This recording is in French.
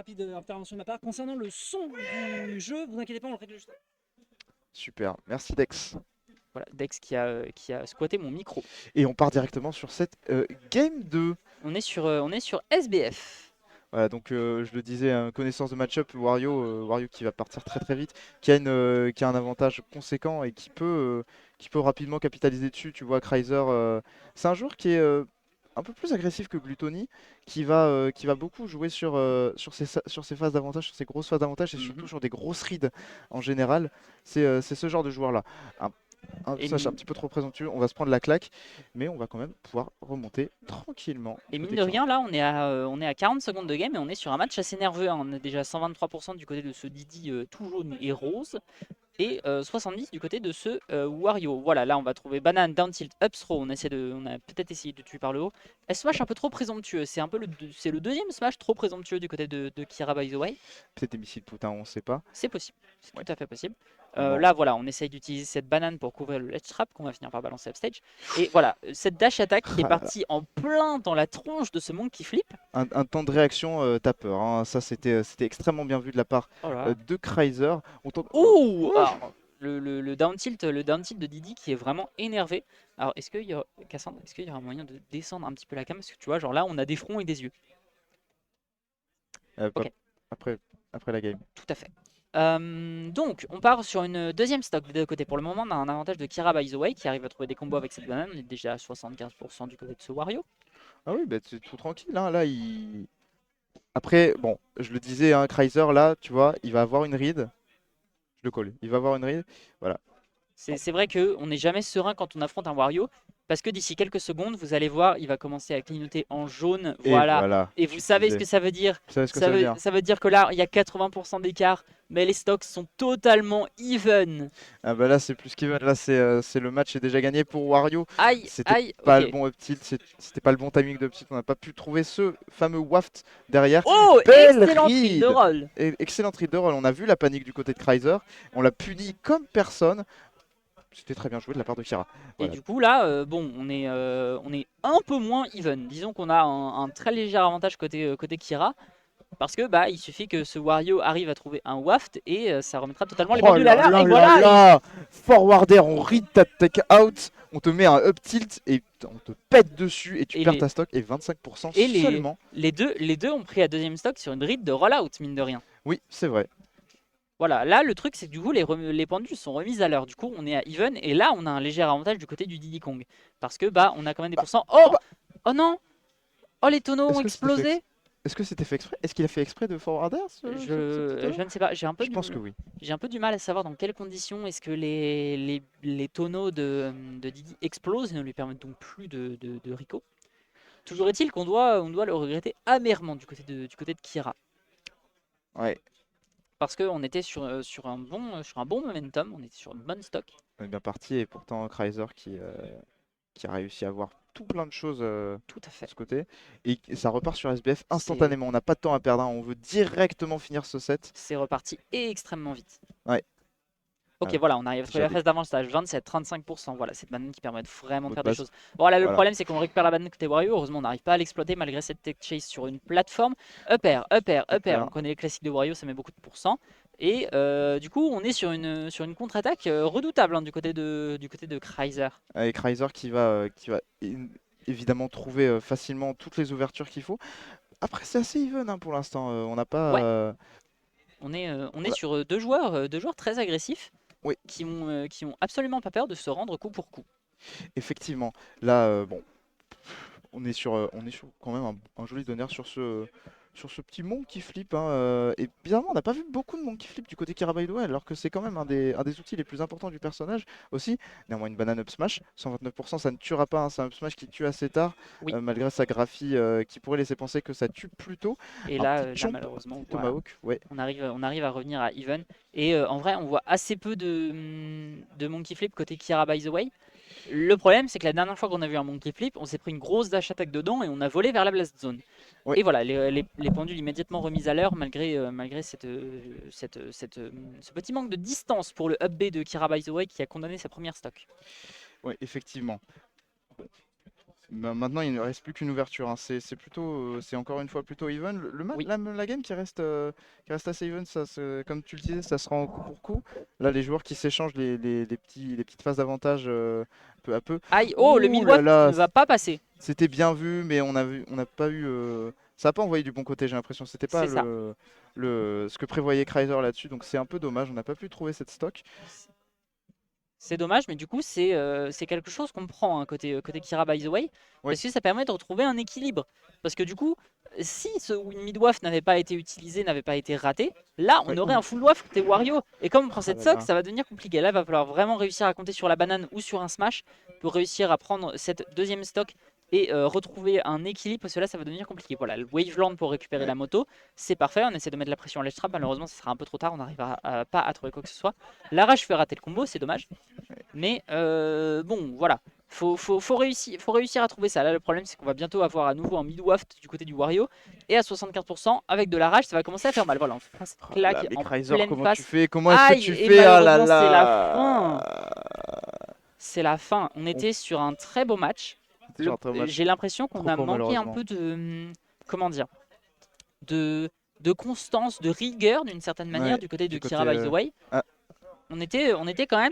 rapide intervention de ma part. Concernant le son du jeu, vous inquiétez pas, on le règle juste. Super, merci Dex. Voilà, Dex qui a squatté mon micro. Et on part directement sur cette Game 2. On est sur SBF. Voilà, donc je le disais, connaissance de match-up, Wario qui va partir très très vite, qui a un avantage conséquent et qui peut rapidement capitaliser dessus. Tu vois, Kreiser, c'est un joueur qui est un peu plus agressif que Gluttony, qui va beaucoup jouer sur ses phases d'avantage, sur ses grosses phases d'avantage et surtout sur des grosses rides en général. C'est ce genre de joueur-là. Un passage un petit peu trop présomptueux, on va se prendre la claque, mais on va quand même pouvoir remonter tranquillement. Et mine de rien, là, on est à 40 secondes de game et on est sur un match assez nerveux, hein. On est déjà à 123% du côté de ce Didi tout jaune et rose. Et 70 du côté de ce Wario. Voilà, là on va trouver banane, down tilt, up throw. On a peut-être essayé de tuer par le haut. Smash un peu trop présomptueux. C'est le deuxième smash trop présomptueux du côté de Kira by the way. Peut-être des missiles Poutin, on sait pas. C'est possible, c'est tout à fait possible. Bon. Là voilà, on essaye d'utiliser cette banane pour couvrir le ledge trap qu'on va finir par balancer upstage. Et voilà, cette dash attack qui est partie en plein dans la tronche de ce monkey flip. Un temps de réaction, t'as peur, hein. Ça c'était extrêmement bien vu de la part de Kreiser. Ouh, le down tilt de Didi qui est vraiment énervé. Alors est-ce qu'il y a Cassandre, est-ce qu'il y aura un moyen de descendre un petit peu la cam parce que tu vois genre là on a des fronts et des yeux. Ok. Après la game. Tout à fait. Donc on part sur une deuxième stock des deux côtés. Pour le moment on a un avantage de Kira by the way qui arrive à trouver des combos avec cette banane. On est déjà à 75% du côté de ce Wario. Ah oui, bah, c'est tout tranquille, hein. Là il... Après, bon, je le disais, hein, Kreiser là, tu vois, il va avoir une ride. Je le colle, il va avoir une ride. Voilà. C'est vrai qu'on n'est jamais serein quand on affronte un Wario, parce que d'ici quelques secondes, vous allez voir, il va commencer à clignoter en jaune, voilà. Et vous savez ce que ça veut dire. Ça veut dire que là, il y a 80% d'écart, mais les stocks sont totalement even. Ah bah là, c'est plus qu'even. Là, c'est le match est déjà gagné pour Wario. Aïe, C'était pas le bon up tilt, c'était pas le bon timing de up tilt. On n'a pas pu trouver ce fameux waft derrière. Oh, excellent trick de roll. Excellent trick de roll. On a vu la panique du côté de Kreiser. On l'a puni comme personne. C'était très bien joué de la part de Kira. Voilà. Et du coup là, bon, on est un peu moins even. Disons qu'on a un très léger avantage côté Kira. Parce que bah il suffit que ce Wario arrive à trouver un waft et ça remettra totalement les pendules à l'heure. Et voilà. Forwarder, on read ta take out, on te met un up tilt et on te pète dessus et tu perds ta stock et 25% et seulement. Les deux ont pris à deuxième stock sur une read de rollout mine de rien. Oui, c'est vrai. Voilà, là le truc c'est que du coup les pendules sont remises à l'heure. Du coup on est à even et là on a un léger avantage du côté du Diddy Kong. Parce que bah on a quand même des pourcents. Oh non. Oh les tonneaux ont explosé. Est-ce que c'était fait exprès? Est-ce qu'il a fait exprès de forwarder je ne sais pas. Je pense que oui. J'ai un peu du mal à savoir dans quelles conditions est-ce que les tonneaux de Didi explosent et ne lui permettent donc plus de Rico. Toujours est-il qu'on doit le regretter amèrement du côté de Kira. Ouais. Parce qu'on était sur un bon momentum, on était sur une bonne stock. On est bien parti et pourtant Kreiser qui a réussi à avoir tout plein de choses tout à fait. de ce côté. Et ça repart sur SBF instantanément. On n'a pas de temps à perdre, hein. On veut directement finir ce set. C'est reparti extrêmement vite. Ouais. Ok, voilà, on arrive à trouver la phase d'avantage, 27-35%. Voilà, cette banane qui permet vraiment de faire des choses. Bon, là, le problème, c'est qu'on récupère la banane côté Wario. Heureusement, on n'arrive pas à l'exploiter malgré cette tech chase sur une plateforme. Up air. On connaît les classiques de Wario, ça met beaucoup de pourcents. Et du coup, on est sur une contre-attaque redoutable hein, du côté de Kreiser. Et Kreiser qui va évidemment trouver facilement toutes les ouvertures qu'il faut. Après, c'est assez even hein, pour l'instant. On n'a pas. On est sur deux joueurs très agressifs. Oui. Qui ont absolument pas peur de se rendre coup pour coup. Effectivement, là, bon, on est sur quand même un joli donneur sur ce petit monkey flip. Hein, et bizarrement, on n'a pas vu beaucoup de monkey flip du côté Kira by the way, alors que c'est quand même un des outils les plus importants du personnage aussi. Néanmoins, une banane up smash, 129%, ça ne tuera pas. Hein, c'est un up smash qui tue assez tard, malgré sa graphie qui pourrait laisser penser que ça tue plus tôt. Et là malheureusement, Tomahawk, ouais. on arrive à revenir à even. Et en vrai, on voit assez peu de monkey flip côté Kira by the way. Le problème, c'est que la dernière fois qu'on a vu un monkey flip, on s'est pris une grosse dash attack dedans et on a volé vers la blast zone. Et voilà, les pendules immédiatement remises à l'heure malgré ce petit manque de distance pour le up B de Kira by the way qui a condamné sa première stock. Oui, effectivement. Bah, maintenant, il ne reste plus qu'une ouverture, hein. C'est plutôt, c'est encore une fois plutôt even. Oui. La game qui reste assez even, comme tu le disais, ça se rend coup pour coup. Là, les joueurs qui s'échangent les petites phases d'avantage peu à peu. Aïe, oh, le Ouh là mid-waft là, ne va pas passer. c'était bien vu, mais on n'a pas eu, ça n'a pas envoyé du bon côté, j'ai l'impression. C'était pas C'est ça. ce que prévoyait Chrysler là-dessus, donc c'est un peu dommage. On n'a pas pu trouver cette stock. C'est dommage, mais du coup, c'est quelque chose qu'on prend côté Kira, by the way, Oui, parce que ça permet de retrouver un équilibre. Parce que du coup, si ce win mid-waft n'avait pas été utilisé, n'avait pas été raté, là, on oui. aurait un full waft côté Wario. Et comme on prend Ah cette là stock, là. ça va devenir compliqué. Là, il va falloir vraiment réussir à compter sur la banane ou sur un smash pour réussir à prendre cette deuxième stock et retrouver un équilibre, parce que là, ça va devenir compliqué. Voilà, le Waveland pour récupérer Ouais. la moto, c'est parfait. On essaie de mettre la pression à l'edge trap. Malheureusement, ça sera un peu trop tard. On n'arrivera pas à trouver quoi que ce soit. L'arrache fait rater le combo, c'est dommage. Mais bon, voilà. Faut réussir à trouver ça. Là, le problème, c'est qu'on va bientôt avoir à nouveau un mid-waft du côté du Wario. Et à 75%, avec de la rage, ça va commencer à faire mal. Voilà, on se prend cette Oh là là, claque mais en Chrysler, pleine comment tu face. fais? Comment est-ce que Aïe, tu et fais? Ah là malheureusement, c'est la fin. là! C'est la fin. On On était sur un très beau match. était sur un très match, J'ai l'impression qu'on trop a court manqué un malheureusement. peu comment dire, de constance, de rigueur d'une certaine manière Ouais, du côté de du côté. Kira by the Way. Ah, On était quand même